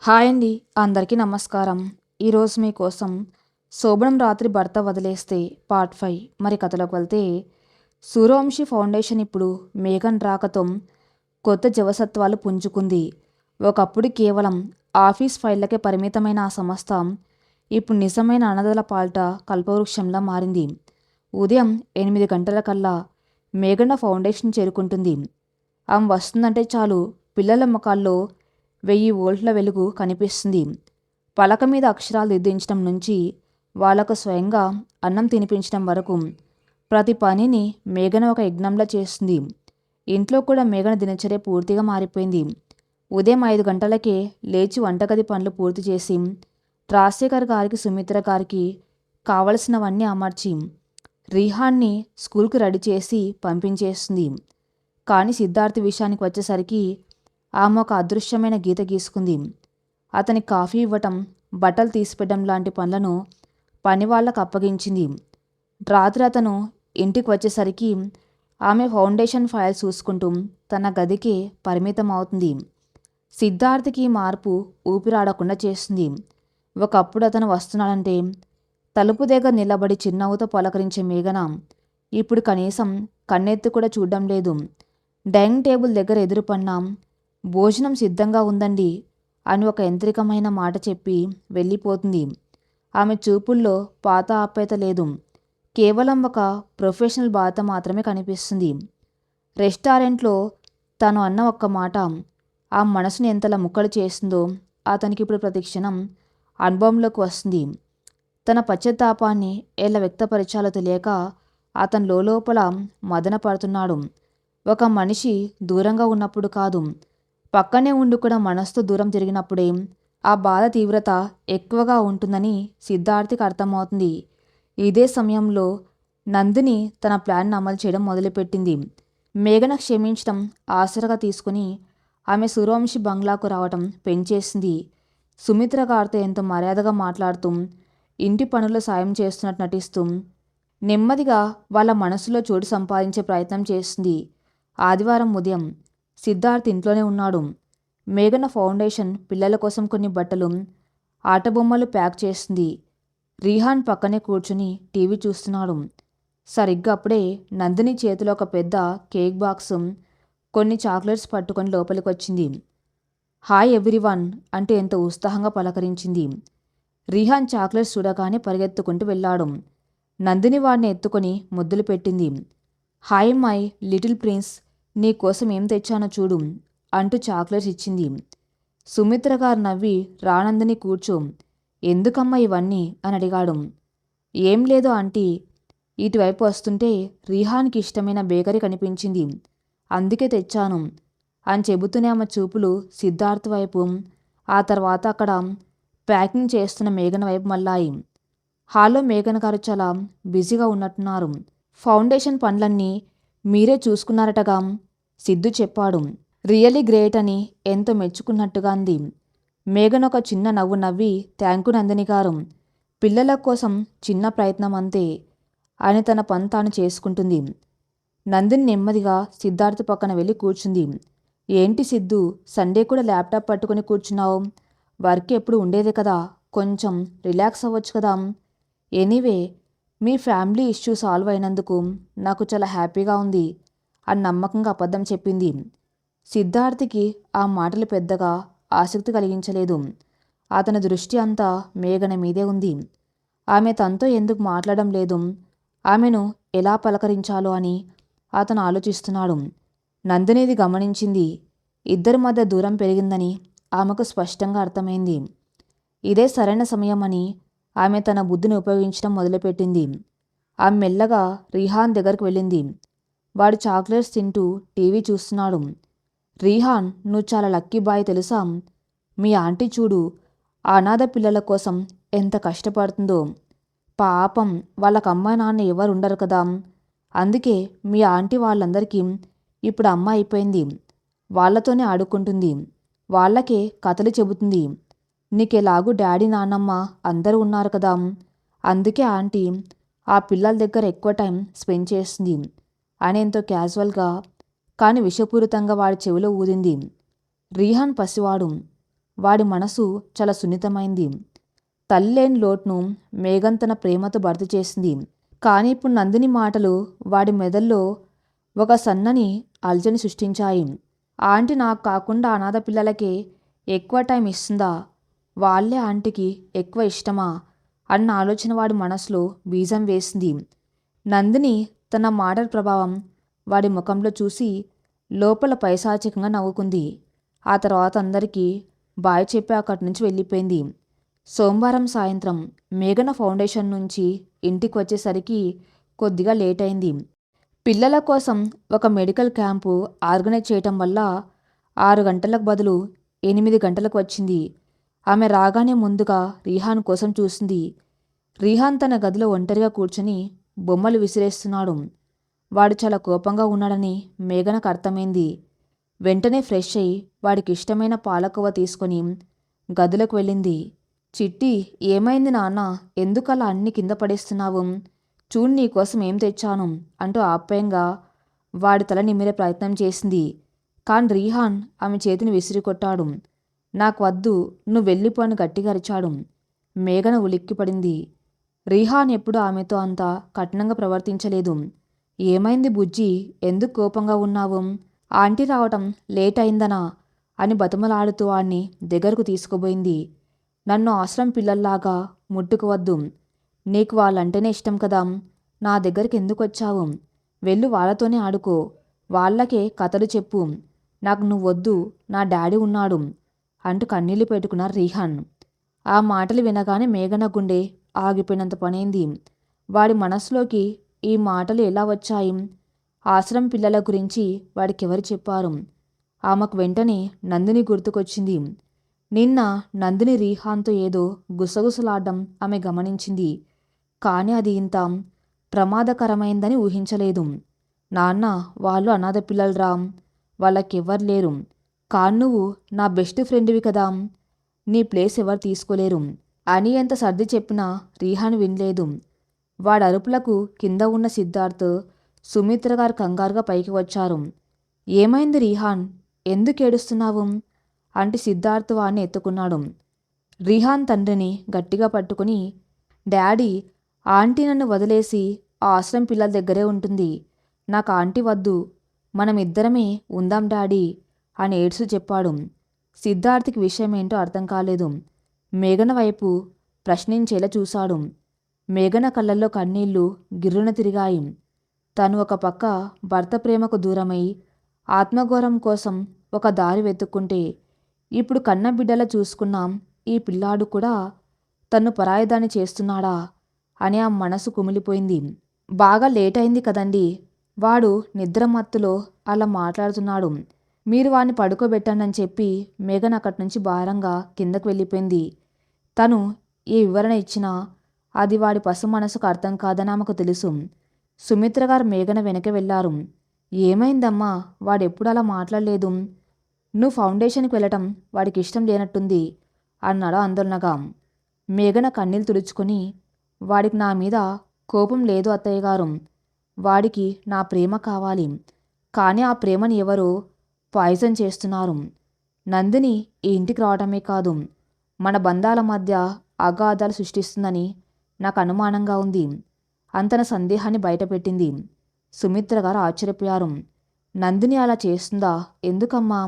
Hi అండి. అందరికీ నమస్కారం. ఈరోజు మీకోసం 'శోభనం రాత్రి భర్త వదిలేస్తే' పార్ట్ 5 మరి కథలోకి వెళ్తే, సూర్యవంశీ ఫౌండేషన్ ఇప్పుడు మేఘన్ రాకతో కొత్త జవసత్వాలు పుంజుకుంది. ఒకప్పుడు కేవలం ఆఫీస్ ఫైళ్లకే పరిమితమైన ఆ సంస్థ ఇప్పుడు నిజమైన అనాథల పాలిట కల్పవృక్షంలా మారింది. ఉదయం 8 గంటలకల్లా మేఘన ఫౌండేషన్ చేరుకుంటుంది. ఆమె వస్తుందంటే చాలు పిల్లల ముఖాల్లో 1000 వోల్ట్ల వెలుగు కనిపిస్తుంది. పలక మీద అక్షరాలు దిద్దించడం నుంచి వాళ్లకు స్వయంగా అన్నం తినిపించడం వరకు ప్రతి పనిని మేఘన ఒక యజ్ఞంలా చేస్తుంది. ఇంట్లో కూడా మేఘన దినచర్య పూర్తిగా మారిపోయింది. ఉదయం 5 గంటలకే లేచి వంటగది పనులు పూర్తి చేసి రాజశేఖర్ గారికి, సుమిత్ర గారికి కావలసినవన్నీ అమర్చి రీహాన్ని స్కూల్కి రెడీ చేసి పంపించేస్తుంది. కానీ సిద్ధార్థ్ విషయానికి వచ్చేసరికి ఆమె ఒక అదృశ్యమైన గీత గీసుకుంది. అతనికి కాఫీ ఇవ్వటం, బట్టలు తీసిపెట్టడం లాంటి పనులను పనివాళ్లకు అప్పగించింది. రాత్రి అతను ఇంటికి వచ్చేసరికి ఆమె ఫౌండేషన్ ఫైల్ చూసుకుంటూ తన గదికే పరిమితం అవుతుంది. సిద్ధార్థ్కి మార్పు ఊపిరాడకుండా చేస్తుంది. ఒకప్పుడు అతను వస్తున్నాడంటే తలుపు దగ్గర నిలబడి చిరునవ్వుతో పలకరించే మేఘన ఇప్పుడు కనీసం కన్నెత్తి కూడా చూడడం లేదు. డైనింగ్ టేబుల్ దగ్గర ఎదురుపడినా భోజనం సిద్ధంగా ఉందండి అని ఒక యంత్రికమైన మాట చెప్పి వెళ్ళిపోతుంది. ఆమె చూపుల్లో పాత ఆప్యాయత లేదు, కేవలం ఒక ప్రొఫెషనల్ బాధ మాత్రమే కనిపిస్తుంది. రెస్టారెంట్లో తను అన్న ఒక్క మాట ఆ మనసుని ఎంతలా ముక్కలు చేస్తుందో అతనికి ఇప్పుడు ప్రతిక్షణం అనుభవంలోకి వస్తుంది. తన పశ్చాత్తాపాన్ని ఎలా వ్యక్తపరచాలో తెలియక అతను లోపల మదన పడుతున్నాడు. ఒక మనిషి దూరంగా ఉన్నప్పుడు కాదు, పక్కనే ఉండి కూడా మనసుతో దూరం జరిగినప్పుడే ఆ బాధ తీవ్రత ఎక్కువగా ఉంటుందని సిద్ధార్థికి అర్థమవుతుంది. ఇదే సమయంలో నందిని తన ప్లాన్ను అమలు చేయడం మొదలుపెట్టింది. మేఘన క్షమించడం ఆసరగా తీసుకుని ఆమె సూర్యవంశీ బంగ్లాకు రావటం పెంచేసింది. సుమిత్ర గారితో ఎంతో మర్యాదగా మాట్లాడుతూ ఇంటి పనుల్లో సాయం చేస్తున్నట్టు నటిస్తూ నెమ్మదిగా వాళ్ళ మనసులో చోటు సంపాదించే ప్రయత్నం చేస్తుంది. ఆదివారం ఉదయం సిద్ధార్థ్ ఇంట్లోనే ఉన్నాడు. మేఘన ఫౌండేషన్, పిల్లల కోసం కొన్ని బట్టలు, ఆటబొమ్మలు ప్యాక్ చేస్తుంది. రీహాన్ పక్కనే కూర్చుని టీవీ చూస్తున్నాడు. సరిగ్గా అప్పుడే నందిని చేతిలో ఒక పెద్ద కేక్ బాక్సు, కొన్ని చాక్లెట్స్ పట్టుకొని లోపలికి వచ్చింది. హాయ్ ఎవ్రీవన్ అంటూ ఎంతో ఉత్సాహంగా పలకరించింది. రీహాన్ చాక్లెట్స్ చూడగానే పరిగెత్తుకుంటూ వెళ్ళాడు. నందిని వాడిని ఎత్తుకొని ముద్దులు పెట్టింది. హాయ్ మై లిటిల్ ప్రిన్స్, నీ కోసం ఏం తెచ్చానో చూడు అంటూ చాక్లెట్స్ ఇచ్చింది. సుమిత్ర గారు నవ్వి రానందిని కూర్చో, ఎందుకమ్మా ఇవన్నీ అని అడిగాడు. ఏం లేదు ఆంటీ, ఇటువైపు వస్తుంటే రీహాన్కి ఇష్టమైన బేకరీ కనిపించింది, అందుకే తెచ్చాను అని చెబుతూనే ఆమె చూపులు సిద్ధార్థ్ వైపు, ఆ తర్వాత అక్కడ ప్యాకింగ్ చేస్తున్న మేఘన వైపు మళ్ళాయి. హాల్లో మేఘన గారు చాలా బిజీగా ఉన్నట్టున్నారు. ఫౌండేషన్ పనులన్నీ మీరే చూసుకున్నారటగా సిద్ధు చెప్పాడు. రియలీ గ్రేట్ అని ఎంతో మెచ్చుకున్నట్టుగా అంది. మేఘన ఒక చిన్న నవ్వు నవ్వి థ్యాంకు నందిని గారు, పిల్లల కోసం చిన్న ప్రయత్నం అంతే అని తన పని తాను చేసుకుంటుంది. నందిని నెమ్మదిగా సిద్ధార్థ్ పక్కన వెళ్ళి కూర్చుంది. ఏంటి సిద్ధు, సండే కూడా ల్యాప్టాప్ పట్టుకుని కూర్చున్నావు? వర్క్ ఎప్పుడు ఉండేదే కదా, కొంచెం రిలాక్స్ అవ్వచ్చు కదా. ఎనీవే, మీ ఫ్యామిలీ ఇష్యూ సాల్వ్ అయినందుకు నాకు చాలా హ్యాపీగా ఉంది అని నమ్మకంగా అబద్ధం చెప్పింది. సిద్ధార్థ్కి ఆ మాటలు పెద్దగా ఆసక్తి కలిగించలేదు. అతని దృష్టి అంతా మేఘన మీదే ఉంది. ఆమె తనతో ఎందుకు మాట్లాడడం లేదు, ఆమెను ఎలా పలకరించాలో అని అతను ఆలోచిస్తున్నాడు. నందినిది గమనించింది. ఇద్దరి మధ్య దూరం పెరిగిందని ఆమెకు స్పష్టంగా అర్థమైంది. ఇదే సరైన సమయం అని ఆమె తన బుద్ధిని ఉపయోగించడం మొదలుపెట్టింది. ఆమె మెల్లగా రీహాన్ దగ్గరికి వెళ్ళింది. వాడు చాక్లెట్స్ తింటూ టీవీ చూస్తున్నాడు. రీహాన్, నువ్వు చాలా లక్కీ బాయ్ తెలుసా. మీ ఆంటీ చూడు, ఆ అనాథ పిల్లల కోసం ఎంత కష్టపడుతుందో. పాపం వాళ్ళకి అమ్మ నాన్న ఎవరు ఉండరు కదా, అందుకే మీ ఆంటీ వాళ్ళందరికీ ఇప్పుడు అమ్మ అయిపోయింది. వాళ్లతోనే ఆడుకుంటుంది, వాళ్ళకే కథలు చెబుతుంది. నీకెలాగూ డాడీ నాన్నమ్మ అందరూ ఉన్నారు కదా, అందుకే ఆంటీ ఆ పిల్లల దగ్గర ఎక్కువ టైం స్పెండ్ చేస్తుంది అని ఎంతో క్యాజువల్గా కానీ విషపూరితంగా వాడి చెవిలో ఊదింది. రీహాన్ పసివాడు, వాడి మనసు చాలా సున్నితమైంది. తల్లిలేని లోటును మేఘన్ తన ప్రేమతో భర్తీ చేసింది. కానీ ఇప్పుడు నందిని మాటలు వాడి మెదల్లో ఒక సన్నని అలజడిని సృష్టించాయి. ఆంటీ నాకు కాకుండా అనాథ పిల్లలకే ఎక్కువ టైం ఇస్తుందా? వాళ్ళే ఆంటీకి ఎక్కువ ఇష్టమా? అన్న ఆలోచన వాడి మనసులో బీజం వేసింది. నందిని తన మాటల ప్రభావం వాడి ముఖంలో చూసి లోపల పైశాచికంగా నవ్వుకుంది. ఆ తర్వాత అందరికీ బాయ్ చెప్పి అక్కడి నుంచి వెళ్ళిపోయింది. సోమవారం సాయంత్రం మేఘన ఫౌండేషన్ నుంచి ఇంటికి వచ్చేసరికి కొద్దిగా లేట్ అయింది. పిల్లల కోసం ఒక మెడికల్ క్యాంపు ఆర్గనైజ్ చేయటం వల్ల 6 గంటలకు బదులు 8 గంటలకు వచ్చింది. ఆమె రాగానే ముందుగా రీహాన్ కోసం చూసింది. రీహాన్ తన గదిలో ఒంటరిగా కూర్చొని బొమ్మలు విసిరేస్తున్నాడు. వాడు చాలా కోపంగా ఉన్నాడని మేఘనకు అర్థమైంది. వెంటనే ఫ్రెష్ అయి వాడికి ఇష్టమైన పాలకోవ తీసుకొని గదిలోకి వెళ్ళింది. చిట్టి, ఏమైంది నాన్న? ఎందుకలా అన్ని కింద పడేస్తున్నావు? చూడు నీకోసం ఏం తెచ్చాను అంటూ ఆప్యాయంగా వాడి తల నిమిరే ప్రయత్నం చేసింది. కానీ రీహాన్ ఆమె చేతిని విసిరికొట్టాడు. నాకు వద్దు, నువ్వు వెళ్ళిపో అని గట్టిగా అరిచాడు. మేఘన ఉలిక్కిపడింది. రీహాన్ ఎప్పుడు ఆమెతో అంత కఠినంగా ప్రవర్తించలేదు. ఏమైంది బుజ్జి? ఎందుకు కోపంగా ఉన్నావు? ఆంటీ రావటం లేట్ అయిందనా అని బతిమలాడుతూ వాణ్ణి దగ్గరకు తీసుకుపోయింది. నన్ను ఆశ్రమం పిల్లల్లాగా ముట్టుకోవద్దు. నీకు వాళ్ళంటేనే ఇష్టం కదా. నా దగ్గరికి ఎందుకు వచ్చావు? వెళ్ళు, వాళ్ళతోనే ఆడుకో. వాళ్ళకే కథలు చెప్పు. నాకు నువ్వొద్దు, నా డాడీ ఉన్నాడు అంటూ కన్నీళ్లు పెట్టుకున్నారు రీహాన్. ఆ మాటలు వినగానే మేఘన గుండె ఆగిపోయినంత పనైంది. వాడి మనసులోకి ఈ మాటలు ఎలా వచ్చాయి? ఆశ్రమం పిల్లల గురించి వాడికెవరు చెప్పారు? ఆమెకు వెంటనే నందిని గుర్తుకొచ్చింది. నిన్న నందిని రీహాన్తో ఏదో గుసగుసలాడడం ఆమె గమనించింది. కానీ అది ఇంత ప్రమాదకరమైందని ఊహించలేదు. నాన్న, వాళ్ళు అనాథ పిల్లలరా, వాళ్ళకెవ్వరు లేరు. కానీ నువ్వు నా బెస్ట్ ఫ్రెండ్వి కదా, నీ ప్లేస్ ఎవరు తీసుకోలేరు అని ఎంత సర్ది చెప్పినా రీహాన్ వినలేదు. వాడి అరుపులకు కింద ఉన్న సిద్ధార్థ్, సుమిత్ర గారు కంగారుగా పైకి వచ్చారు. ఏమైంది రీహాన్? ఎందుకు ఏడుస్తున్నావు అంటే సిద్ధార్థ్ వాడిని ఎత్తుకున్నాడు. రీహాన్ తండ్రిని గట్టిగా పట్టుకుని, డాడీ, ఆంటీ నన్ను వదిలేసి ఆ ఆశ్రమం పిల్లల దగ్గరే ఉంటుంది. నాకు ఆంటీ వద్దు, మనం ఇద్దరమే ఉందాం డాడీ అని ఏడ్సు చెప్పాడు. సిద్ధార్థ్కి విషయం ఏంటో అర్థం కాలేదు. మేఘన వైపు ప్రశ్నించేలా చూశాడు. మేఘన కళ్ళల్లో కన్నీళ్లు గిర్రున తిరిగాయి. తను ఒక పక్క భర్త ప్రేమకు దూరమై ఆత్మగౌరవం కోసం ఒక దారి వెతుక్కుంటే, ఇప్పుడు కన్న బిడ్డలా చూసుకున్నాం ఈ పిల్లాడు కూడా తన్ను పరాయిదాన్ని చేస్తున్నాడా అని ఆ మనసు కుమిలిపోయింది. బాగా లేట్ అయింది కదండి, వాడు నిద్రమత్తులో అలా మాట్లాడుతున్నాడు. మీరు వాడిని పడుకోబెట్టండి అని చెప్పి మేఘన అక్కడి నుంచి భారంగా కిందకు వెళ్ళిపోయింది. తను ఏ వివరణ ఇచ్చినా అది వాడి పసు మనసుకు అర్థం కాదని ఆమెకు తెలుసు. సుమిత్ర గారు మేఘన వెనక వెళ్ళారు. ఏమైందమ్మా? వాడెప్పుడు అలా మాట్లాడలేదు. నువ్వు ఫౌండేషన్కి వెళ్ళటం వాడికి ఇష్టం లేనట్టుంది అన్నాడు ఆందోళనగా. మేఘన కన్నీళ్ళు తుడుచుకొని, వాడికి నా మీద కోపం లేదు అత్తయ్య గారు, వాడికి నా ప్రేమ కావాలి. కానీ ఆ ప్రేమని ఎవరో పాయిజన్ చేస్తున్నారు. నందిని ఈ ఇంటికి రావడమే కాదు, మన బంధాల మధ్య అగాధాలు సృష్టిస్తుందని నాకు అనుమానంగా ఉంది అంతన సందేహాన్ని బయటపెట్టింది. సుమిత్ర గారు ఆశ్చర్యపోయారు. నందిని అలా చేస్తుందా? ఎందుకమ్మా?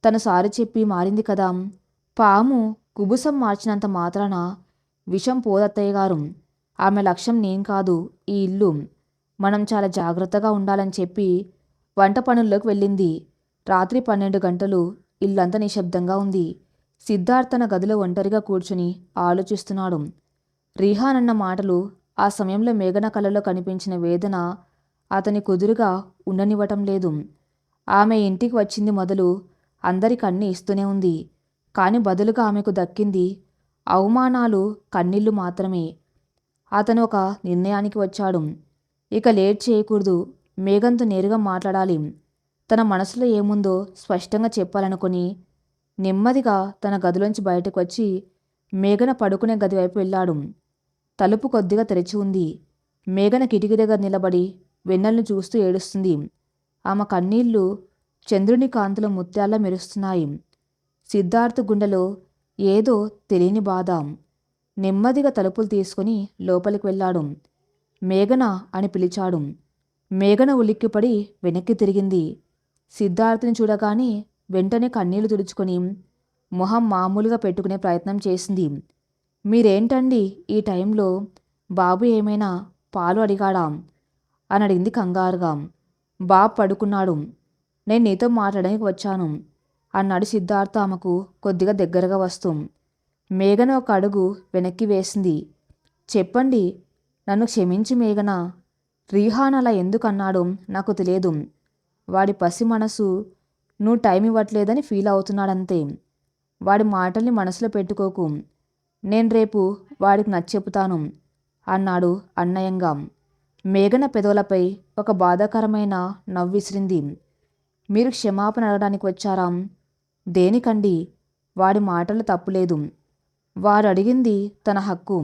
తను సారి చెప్పి మారింది కదా. పాము కుబుసం మార్చినంత మాత్రాన విషం పోదత్తయ్య గారు. ఆమె లక్ష్యం నేను కాదు, ఈ ఇల్లు. మనం చాలా జాగ్రత్తగా ఉండాలని చెప్పి వంట పనుల్లోకి వెళ్ళింది. రాత్రి 12 గంటలు ఇల్లంతా నిశ్శబ్దంగా ఉంది. సిద్ధార్థ్ తన గదిలో ఒంటరిగా కూర్చుని ఆలోచిస్తున్నాడు. రీహాన్ అన్న మాటలు, ఆ సమయంలో మేఘన కళ్ళలో కనిపించిన వేదన అతని కుదురుగా ఉండనివ్వటం లేదు. ఆమె ఇంటికి వచ్చింది మొదలు అందరికి అన్నీ ఇస్తూనే ఉంది. కానీ బదులుగా ఆమెకు దక్కింది అవమానాలు, కన్నీళ్లు మాత్రమే. అతను ఒక నిర్ణయానికి వచ్చాడు. ఇక లేట్ చేయకూడదు, మేఘంతో నేరుగా మాట్లాడాలి. తన మనసులో ఏముందో స్పష్టంగా చెప్పాలనుకుని నెమ్మదిగా తన గదిలోంచి బయటకు వచ్చి మేఘన పడుకునే గది వైపు వెళ్ళాడు. తలుపు కొద్దిగా తెరిచి ఉంది. మేఘన కిటికీ దగ్గర నిలబడి వెన్నెలను చూస్తూ ఏడుస్తుంది. ఆమె కన్నీళ్లు చంద్రుని కాంతిలో ముత్యాల్లా మెరుస్తున్నాయి. సిద్ధార్థ్ గుండెలో ఏదో తెలియని బాధ. నెమ్మదిగా తలుపులు తీసుకుని లోపలికి వెళ్ళాడు. మేఘన అని పిలిచాడు. మేఘన ఉలిక్కిపడి వెనక్కి తిరిగింది. సిద్ధార్థ్ని చూడగానే వెంటనే కన్నీళ్లు తుడుచుకొని మొహం మామూలుగా పెట్టుకునే ప్రయత్నం చేసింది. మీరేంటండి ఈ టైంలో? బాబు ఏమైనా పాలు అడిగాడా అని అడిగింది కంగారుగా. బాబు పడుకున్నాడు. నేను నీతో మాట్లాడడానికి వచ్చాను అన్నాడు సిద్ధార్థ ఆమెకు కొద్దిగా దగ్గరగా వస్తూ. మేఘన ఒక అడుగు వెనక్కి వేసింది. చెప్పండి, నన్ను క్షమించి మేఘన. రీహాన్ అలా ఎందుకు అన్నాడో నాకు తెలియదు. వాడి పసి మనసు నువ్వు టైం ఇవ్వట్లేదని ఫీల్ అవుతున్నాడంతే. వాడి మాటల్ని మనసులో పెట్టుకోకు. నేను రేపు వాడికి నచ్చెపుతాను అన్నాడు అన్నయంగా. మేఘన పెదవులపై ఒక బాధాకరమైన నవ్విసిరింది. మీరు క్షమాపణ అడగడానికి వచ్చారా? దేనికండి? వాడి మాటలు తప్పులేదు. వాడు అడిగింది తన హక్కు.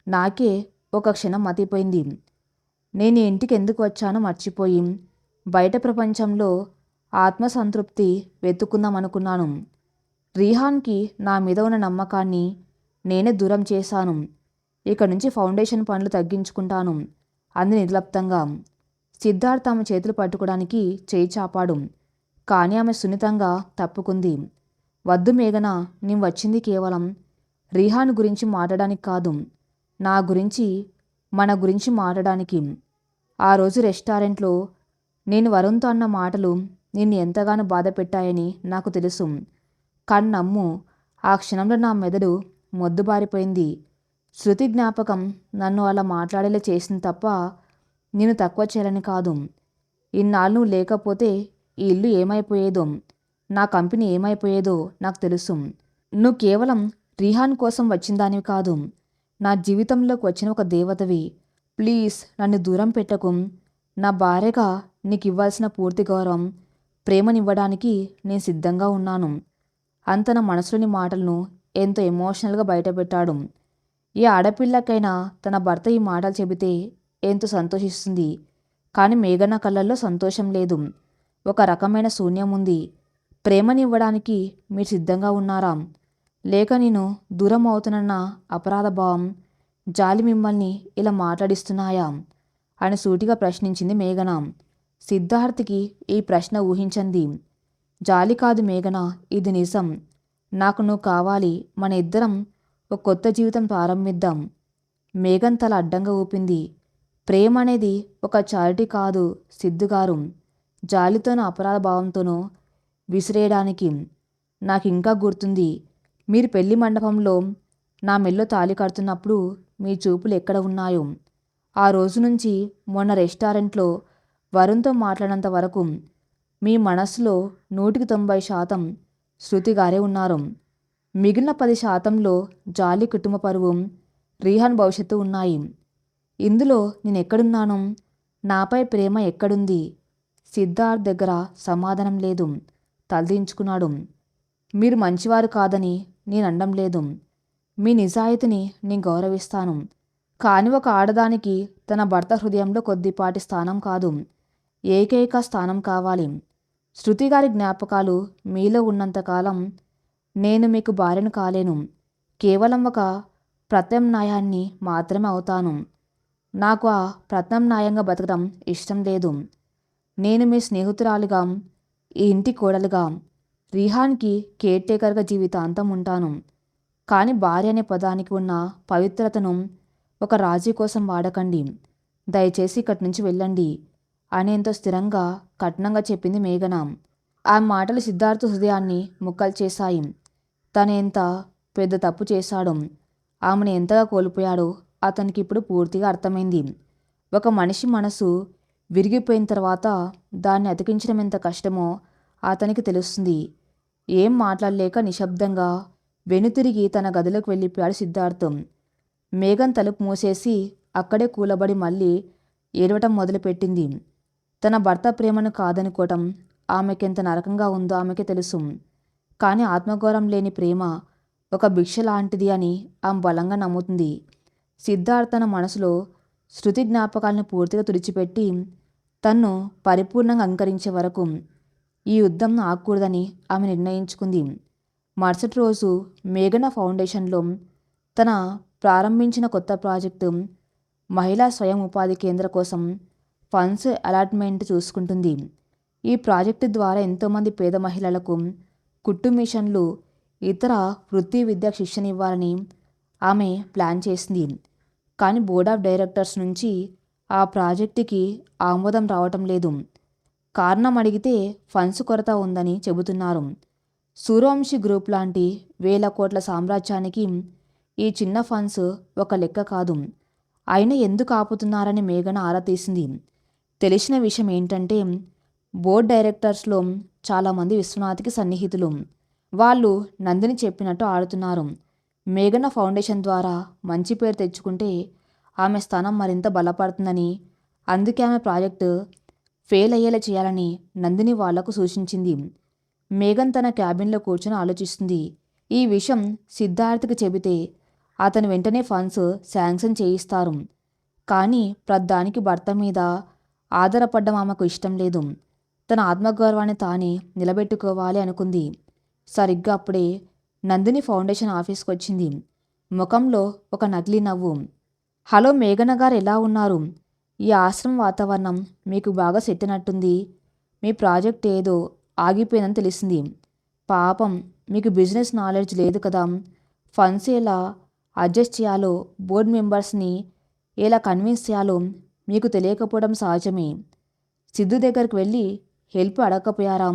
నాకే ఒక క్షణం మతిపోయింది. నేను ఇంటికి ఎందుకు వచ్చానో మర్చిపోయి బయట ప్రపంచంలో ఆత్మసంతృప్తి వెతుక్కుందామనుకున్నాను. రీహాన్కి నా మీద ఉన్న నమ్మకాన్ని నేనే దూరం చేశాను. ఇక నుంచి ఫౌండేషన్ పనులు తగ్గించుకుంటాను అంది నిర్లిప్తంగా. సిద్ధార్థ్ ఆమె చేతులు పట్టుకోవడానికి చేయి చాపాడు. కానీ ఆమె సున్నితంగా తప్పుకుంది. వద్దు మేఘన, నేను వచ్చింది కేవలం రీహాన్ గురించి మాట్లాడడానికి కాదు, నా గురించి, మన గురించి మాట్లాడడానికి. ఆ రోజు రెస్టారెంట్లో నేను వరుణ్తో అన్న మాటలు నిన్ను ఎంతగానో బాధ పెట్టాయని నాకు తెలుసు. కానీ నమ్ము, ఆ క్షణంలో నా మెదడు మొద్దుబారిపోయింది. శృతి జ్ఞాపకం నన్ను అలా మాట్లాడేలా చేసింది తప్ప నేను తక్కువ చేయాలని కాదు. ఇన్నాళ్ళు నువ్వు లేకపోతే ఈ ఇల్లు ఏమైపోయేదో, నా కంపెనీ ఏమైపోయేదో నాకు తెలుసు. నువ్వు కేవలం రీహాన్ కోసం వచ్చిందానివి కాదు, నా జీవితంలోకి వచ్చిన ఒక దేవతవి. ప్లీజ్ నన్ను దూరం పెట్టకు. నా భార్యగా నీకు ఇవ్వాల్సిన పూర్తి గౌరవం, ప్రేమనివ్వడానికి నేను సిద్ధంగా ఉన్నాను అంత నా మనసులోని మాటలను ఎంతో ఎమోషనల్గా బయటపెట్టాడు. ఏ ఆడపిల్లకైనా తన భర్త ఈ మాటలు చెబితే ఎంతో సంతోషిస్తుంది. కానీ మేఘన కళ్ళల్లో సంతోషం లేదు, ఒక రకమైన శూన్యం ఉంది. ప్రేమనివ్వడానికి మీరు సిద్ధంగా ఉన్నారా, లేక నేను దూరం అవుతున్న అపరాధ భావం, జాలి మిమ్మల్ని ఇలా మాట్లాడిస్తున్నాయా అని సూటిగా ప్రశ్నించింది మేఘన. సిద్ధార్థ్కి ఈ ప్రశ్న ఊహించింది. జాలి కాదు మేఘన, ఇది నిజం. నాకు నువ్వు కావాలి. మన ఇద్దరం ఒక కొత్త జీవితం ప్రారంభిద్దాం. మేఘన్ తల అడ్డంగా ఊపింది. ప్రేమ అనేది ఒక చారిటీ కాదు సిద్ధుగారు. జాలితోనో అపరాధ భావంతోనో విసిరేయడానికి. నాకు ఇంకా గుర్తుంది, మీరు పెళ్లి మండపంలో నా మెల్లో తాళి కడుతున్నప్పుడు మీ చూపులు ఎక్కడ ఉన్నాయో. ఆ రోజు నుంచి మొన్న రెస్టారెంట్లో వరుణ్తో మాట్లాడినంత వరకు మీ మనస్సులో 190% శృతిగారే ఉన్నారు. మిగిలిన 10%లో జాలి, కుటుంబ పరువు, రీహాన్ భవిష్యత్తు ఉన్నాయి. ఇందులో నేను ఎక్కడున్నాను? నాపై ప్రేమ ఎక్కడుంది? సిద్ధార్థ్ దగ్గర సమాధానం లేదు. తలదించుకున్నాడు. మీరు మంచివారు కాదని నేను అనడం లేదు. మీ నిజాయితీని నేను గౌరవిస్తాను. కానీ ఒక ఆడదానికి తన భర్త హృదయంలో కొద్దిపాటి స్థానం కాదు, ఏకైక స్థానం కావాలి. శృతిగారి జ్ఞాపకాలు మీలో ఉన్నంతకాలం నేను మీకు భార్యను కాలేను. కేవలం ఒక ప్రత్యామ్నాయాన్ని మాత్రమే అవుతాను. నాకు ఆ ప్రత్యామ్నాయంగా బతకడం ఇష్టం లేదు. నేను మీ స్నేహితురాలిగా, ఈ ఇంటి కోడలుగా, రీహాన్కి కేర్ టేకర్గా జీవితాంతం ఉంటాను. కానీ భార్య అనే పదానికి ఉన్న పవిత్రతను ఒక రాజీ కోసం వాడకండి. దయచేసి ఇక్కడి నుంచి వెళ్ళండి అనేంతో స్థిరంగా, కఠినంగా చెప్పింది మేఘన. ఆ మాటలు సిద్ధార్థ్ హృదయాన్ని ముక్కలు చేశాయి. తను ఎంత పెద్ద తప్పు చేశాడో, ఆమెను ఎంతగా కోల్పోయాడో అతనికి ఇప్పుడు పూర్తిగా అర్థమైంది. ఒక మనిషి మనసు విరిగిపోయిన తర్వాత దాన్ని అతికించడం ఎంత కష్టమో అతనికి తెలుస్తుంది. ఏం మాట్లాడలేక నిశ్శబ్దంగా వెనుతిరిగి తన గదిలోకి వెళ్ళిపోయాడు సిద్ధార్థం. మేఘన్ తలుపు మూసేసి అక్కడే కూలబడి మళ్ళీ ఏడవటం మొదలుపెట్టింది. తన భర్త ప్రేమను కాదనుకోవటం ఆమెకెంత నరకంగా ఉందో ఆమెకే తెలుసు. కానీ ఆత్మగౌరవం లేని ప్రేమ ఒక భిక్ష లాంటిది అని ఆమె బలంగా నమ్ముతుంది. సిద్ధార్థ్ తన మనసులో శృతి జ్ఞాపకాలను పూర్తిగా తుడిచిపెట్టి తన్ను పరిపూర్ణంగా అంగీకరించే వరకు ఈ యుద్ధం ఆగకూడదని ఆమె నిర్ణయించుకుంది. మరుసటి రోజు మేఘన ఫౌండేషన్లో తన ప్రారంభించిన కొత్త ప్రాజెక్టు మహిళా స్వయం ఉపాధి కేంద్ర కోసం ఫండ్స్ అలాట్మెంట్ చూసుకుంటుంది. ఈ ప్రాజెక్టు ద్వారా ఎంతోమంది పేద మహిళలకు కుట్టు మిషన్లు, ఇతర వృత్తి విద్యా శిక్షణ ఇవ్వాలని ఆమె ప్లాన్ చేసింది. కానీ బోర్డ్ ఆఫ్ డైరెక్టర్స్ నుంచి ఆ ప్రాజెక్టుకి ఆమోదం రావటం లేదు. కారణం అడిగితే ఫండ్స్ కొరత ఉందని చెబుతున్నారు. సూర్యవంశీ గ్రూప్ లాంటి వేల కోట్ల సామ్రాజ్యానికి ఈ చిన్న ఫండ్స్ ఒక లెక్క కాదు. అయినా ఎందుకు ఆపుతున్నారని మేఘన ఆరా తీసింది. తెలిసిన విషయం ఏంటంటే బోర్డ్ డైరెక్టర్స్లో చాలామంది విశ్వనాథ్కి సన్నిహితులు. వాళ్ళు నందిని చెప్పినట్టు ఆడుతున్నారు. మేఘన ఫౌండేషన్ ద్వారా మంచి పేరు తెచ్చుకుంటే ఆమె స్థానం మరింత బలపడుతుందని, అందుకే ఆమె ప్రాజెక్టు ఫెయిల్ అయ్యేలా చేయాలని నందిని వాళ్లకు సూచించింది. మేఘన్ తన క్యాబిన్లో కూర్చొని ఆలోచిస్తుంది. ఈ విషయం సిద్ధార్థ్కి చెబితే అతను వెంటనే ఫండ్స్ శాంక్షన్ చేయిస్తారు. కానీ ప్రతిదానికి భర్త మీద ఆధారపడ్డం ఆమెకు ఇష్టం లేదు. తన ఆత్మగౌరవాన్ని తానే నిలబెట్టుకోవాలి అనుకుంది. సరిగ్గా అప్పుడే నందిని ఫౌండేషన్ ఆఫీస్కి వచ్చింది. ముఖంలో ఒక నకిలీ నవ్వు. హలో మేఘన గారు, ఎలా ఉన్నారు? ఈ ఆశ్రమం వాతావరణం మీకు బాగా సెట్ అయినట్టుంది. మీ ప్రాజెక్ట్ ఏదో ఆగిపోయిందని తెలిసింది. పాపం, మీకు బిజినెస్ నాలెడ్జ్ లేదు కదా. ఫండ్స్ ఎలా అడ్జస్ట్ చేయాలో, బోర్డు మెంబర్స్ని ఎలా కన్విన్స్ చేయాలో మీకు తెలియకపోవడం సహజమే. సిద్ధు దగ్గరికి వెళ్ళి హెల్ప్ అడగకపోయారా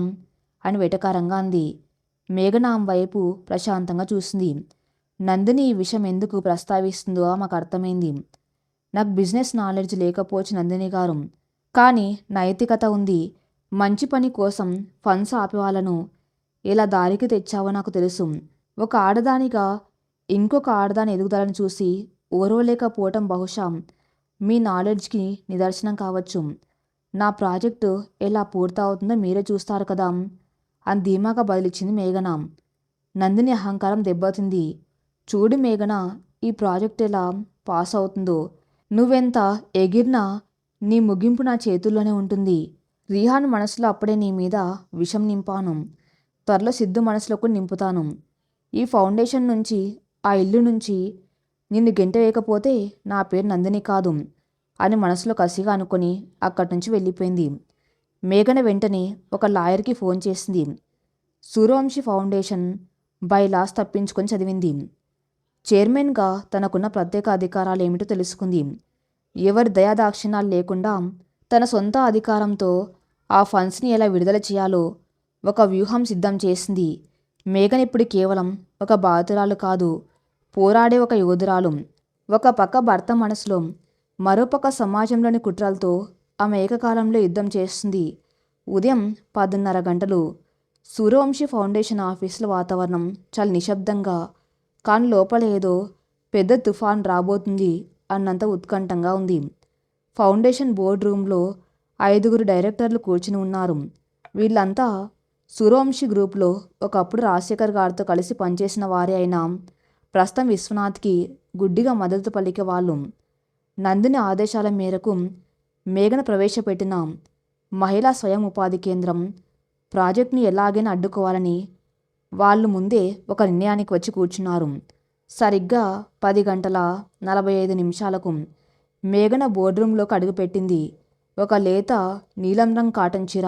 అని వెటకారంగా అంది. మేఘన ఆమె వైపు ప్రశాంతంగా చూసింది. నందిని ఈ విషయం ఎందుకు ప్రస్తావిస్తుందో ఆమెకు అర్థమైంది. నాకు బిజినెస్ నాలెడ్జ్ లేకపోవచ్చు నందిని గారు, కానీ నైతికత ఉంది. మంచి పని కోసం ఫండ్స్ ఆపేవాళ్ళను ఎలా దారికి తెచ్చావో నాకు తెలుసు. ఒక ఆడదానిగా ఇంకొక ఆడదాని ఎదుగుదలను చూసి ఓర్వలేకపోవటం బహుశా మీ నాలెడ్జ్కి నిదర్శనం కావచ్చు. నా ప్రాజెక్టు ఎలా పూర్తవుతుందో మీరే చూస్తారు కదా అని ధీమాగా బదిలిచ్చింది మేఘన. నందిని అహంకారం దెబ్బతింది. చూడు మేఘన, ఈ ప్రాజెక్ట్ ఎలా పాస్ అవుతుందో, నువ్వెంత ఎగిరినా నీ ముగింపు నా చేతుల్లోనే ఉంటుంది. రిహాన్ మనసులో అప్పుడే నీ మీద విషం నింపాను. త్వరలో సిద్ధు మనసులో కూడా నింపుతాను. ఈ ఫౌండేషన్ నుంచి, ఆ ఇల్లు నుంచి నిన్ను గెంట వేయకపోతే నా పేరు నందిని కాదు అని మనసులో కసిగా అనుకొని అక్కడి నుంచి వెళ్ళిపోయింది. మేఘన వెంటనే ఒక లాయర్కి ఫోన్ చేసింది. సూర్యవంశీ ఫౌండేషన్ బైలాస్ తప్పించుకొని చదివింది. చైర్మన్గా తనకున్న ప్రత్యేక అధికారాలు ఏమిటో తెలుసుకుంది. ఎవరి దయాదాక్షిణ్యాలు లేకుండా తన సొంత అధికారంతో ఆ ఫండ్స్ని ఎలా విడుదల చేయాలో ఒక వ్యూహం సిద్ధం చేసింది. మేఘన ఇప్పుడు కేవలం ఒక బాధితురాలు కాదు, పోరాడే ఒక యోధురాలు. ఒక పక్క భర్త మనసులో, మరోపక్క సమాజంలోని కుట్రలతో ఆమె ఏకకాలంలో యుద్ధం చేస్తుంది. ఉదయం 10:30 గంటలు. సూర్యవంశీ ఫౌండేషన్ ఆఫీసులో వాతావరణం చాలా నిశ్శబ్దంగా, కానీ లోపల ఏదో పెద్ద తుఫాన్ రాబోతుంది అన్నంత ఉత్కంఠంగా ఉంది. ఫౌండేషన్ బోర్డు రూమ్లో 5 డైరెక్టర్లు కూర్చుని ఉన్నారు. వీళ్ళంతా సూర్యవంశీ గ్రూప్లో ఒకప్పుడు రాజశేఖర్ గారితో కలిసి పనిచేసిన వారే అయినా ప్రస్తుతం విశ్వనాథ్కి గుడ్డిగా మద్దతు పలికే వాళ్ళు. నందిని ఆదేశాల మేరకు మేఘన ప్రవేశపెట్టిన మహిళా స్వయం ఉపాధి కేంద్రం ప్రాజెక్ట్ని ఎలాగైనా అడ్డుకోవాలని వాళ్ళు ముందే ఒక నిర్ణయానికి వచ్చి కూర్చున్నారు. సరిగ్గా 10:45 మేఘన బోర్డ్రూమ్లోకి అడుగుపెట్టింది. ఒక లేత నీలం రంగు కాటన్ చీర,